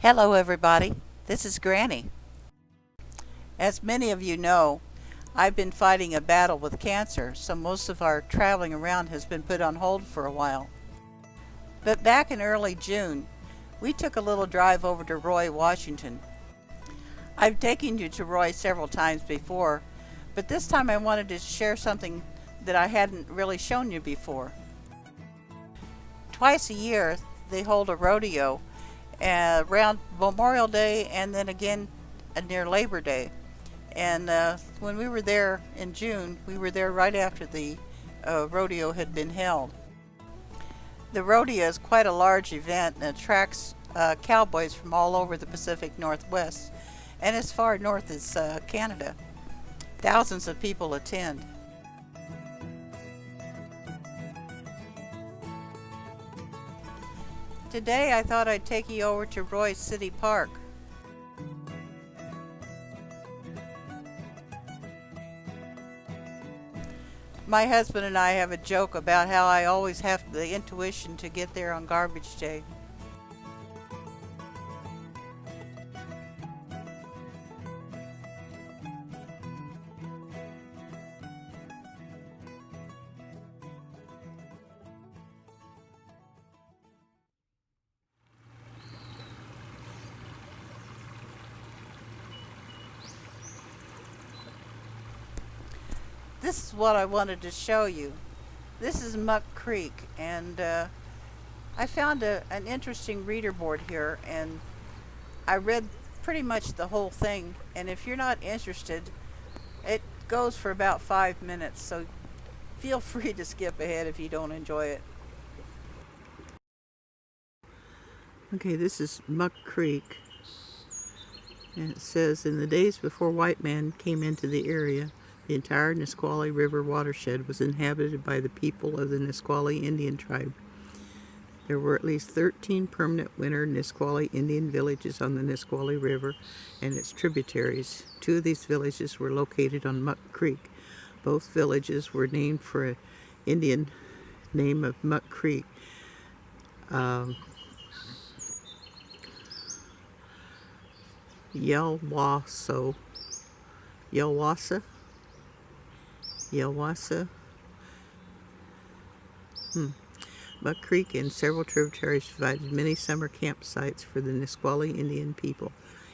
Hello everybody, this is Granny. As many of you know, I've been fighting a battle with cancer, so most of our traveling around has been put on hold for a while. But back in early June, we took a little drive over to Roy, Washington. I've taken you to Roy several times before, but this time I wanted to share something that I hadn't really shown you before. Twice a year, they hold a rodeo around Memorial Day and then again near Labor Day. And when we were there in June, we were there right after the rodeo had been held. The rodeo is quite a large event and attracts cowboys from all over the Pacific Northwest and as far north as Canada. Thousands of people attend. Today I thought I'd take you over to Roy City Park. My husband and I have a joke about how I always have the intuition to get there on garbage day. This is what I wanted to show you. This is Muck Creek, and I found an interesting reader board here, and I read pretty much the whole thing, and if you're not interested, it goes for about 5 minutes, so feel free to skip ahead if you don't enjoy it. Okay, this is Muck Creek, and it says, in the days before white man came into the area, the entire Nisqually River watershed was inhabited by the people of the Nisqually Indian tribe. There were at least 13 permanent winter Nisqually Indian villages on the Nisqually River and its tributaries. 2 of these villages were located on Muck Creek. Both villages were named for an Indian name of Muck Creek. Yelwasa. Muck Creek and several tributaries provided many summer campsites for the Nisqually Indian people.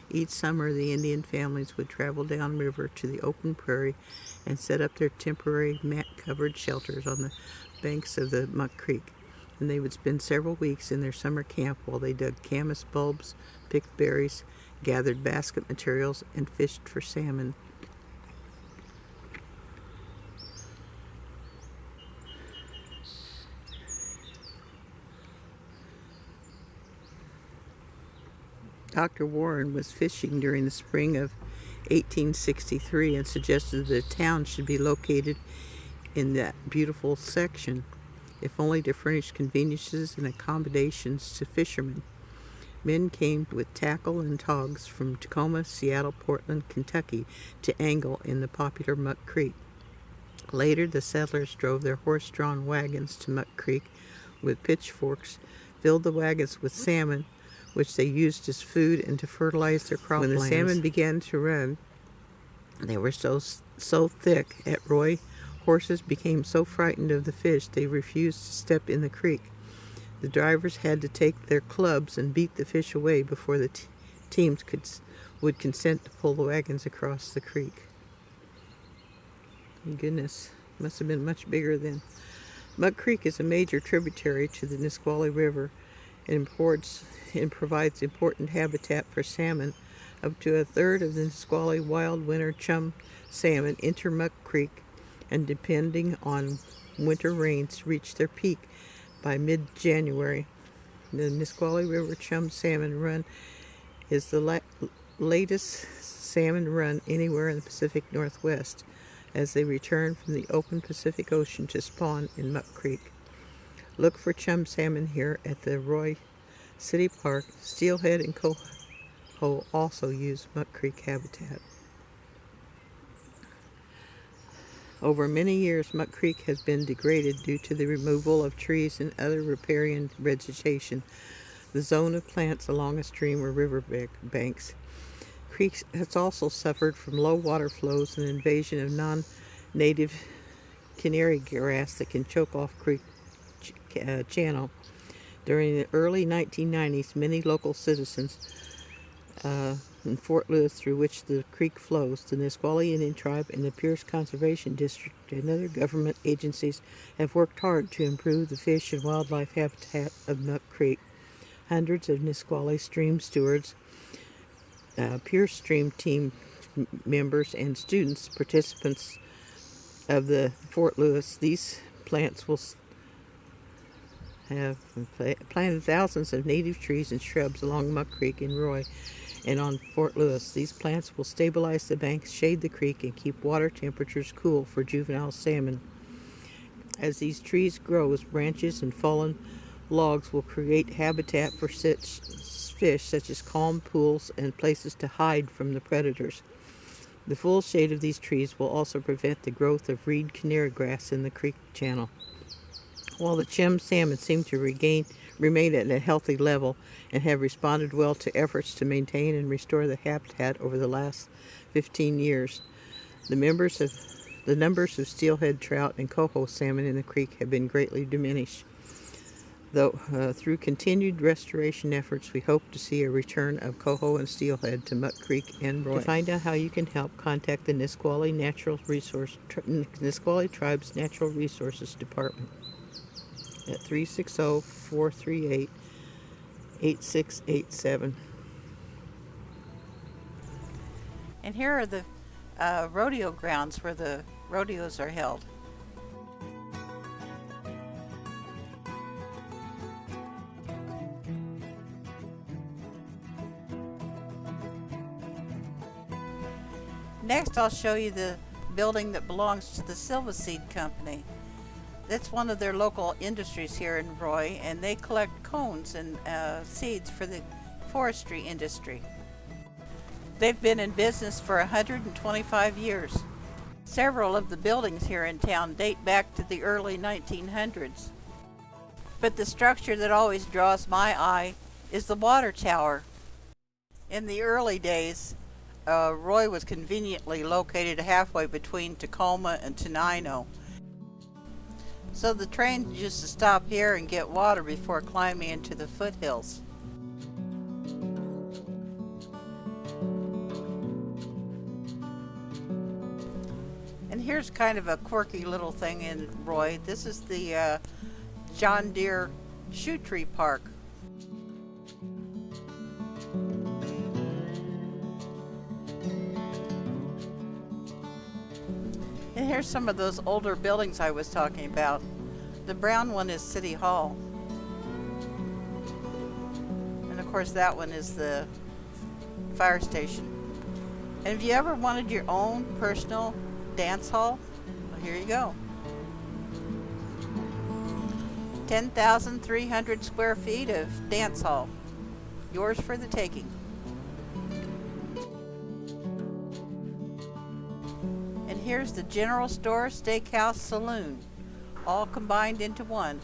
Each summer, the Indian families would travel downriver to the open prairie and set up their temporary mat-covered shelters on the banks of the Muck Creek. And they would spend several weeks in their summer camp while they dug camas bulbs, picked berries, gathered basket materials, and fished for salmon. Dr. Warren was fishing during the spring of 1863 and suggested that a town should be located in that beautiful section, if only to furnish conveniences and accommodations to fishermen. Men came with tackle and togs from Tacoma, Seattle, Portland, Kentucky to angle in the popular Muck Creek. Later, the settlers drove their horse-drawn wagons to Muck Creek with pitchforks, filled the wagons with salmon, which they used as food and to fertilize their croplands. When the salmon began to run, they were so thick at Roy, horses became so frightened of the fish they refused to step in the creek. The drivers had to take their clubs and beat the fish away before the teams would consent to pull the wagons across the creek. My goodness, must have been much bigger then. Muck Creek is a major tributary to the Nisqually River and provides important habitat for salmon. Up to a third of the Nisqually wild winter chum salmon enter Muck Creek, and depending on winter rains, reach their peak by mid-January. The Nisqually River chum salmon run is the latest salmon run anywhere in the Pacific Northwest, as they return from the open Pacific Ocean to spawn in Muck Creek. Look for chum salmon here at the Roy City Park. Steelhead and coho also use Muck Creek habitat. Over many years, Muck Creek has been degraded due to the removal of trees and other riparian vegetation. the zone of plants along a stream or river banks. Creek has also suffered from low water flows and invasion of non-native canary grass that can choke off creek channel. During the early 1990s, many local citizens in Fort Lewis, through which the creek flows, the Nisqually Indian Tribe and the Pierce Conservation District and other government agencies have worked hard to improve the fish and wildlife habitat of Muck Creek. Hundreds of Nisqually stream stewards, Pierce Stream team members, and students, participants of the Fort Lewis, these plants will have planted thousands of native trees and shrubs along Muck Creek in Roy and on Fort Lewis. These plants will stabilize the banks, shade the creek, and keep water temperatures cool for juvenile salmon. As these trees grow, branches and fallen logs will create habitat for such fish, such as calm pools and places to hide from the predators. The full shade of these trees will also prevent the growth of reed canary grass in the creek channel. While the chum salmon seem to remain at a healthy level and have responded well to efforts to maintain and restore the habitat over the last 15 years, the numbers of steelhead trout and coho salmon in the creek have been greatly diminished. Though through continued restoration efforts, we hope to see a return of coho and steelhead to Muck Creek and Roy. To find out how you can help, contact the Nisqually Tribe's Natural Resources Department at 360-438-8687. And here are the rodeo grounds where the rodeos are held. Next, I'll show you the building that belongs to the Silva Seed Company. That's one of their local industries here in Roy, and they collect cones and seeds for the forestry industry. They've been in business for 125 years. Several of the buildings here in town date back to the early 1900s. But the structure that always draws my eye is the water tower. In the early days, Roy was conveniently located halfway between Tacoma and Tenino. So the train used to stop here and get water before climbing into the foothills. And here's kind of a quirky little thing in Roy. This is the John Deere Shoe Tree Park. And here's some of those older buildings I was talking about. The brown one is City Hall. And of course that one is the fire station. And if you ever wanted your own personal dance hall, well, here you go. 10,300 square feet of dance hall. Yours for the taking. And here's the general store, steakhouse, saloon, all combined into one.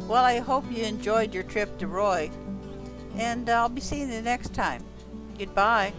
Well, I hope you enjoyed your trip to Roy, and I'll be seeing you next time. Goodbye.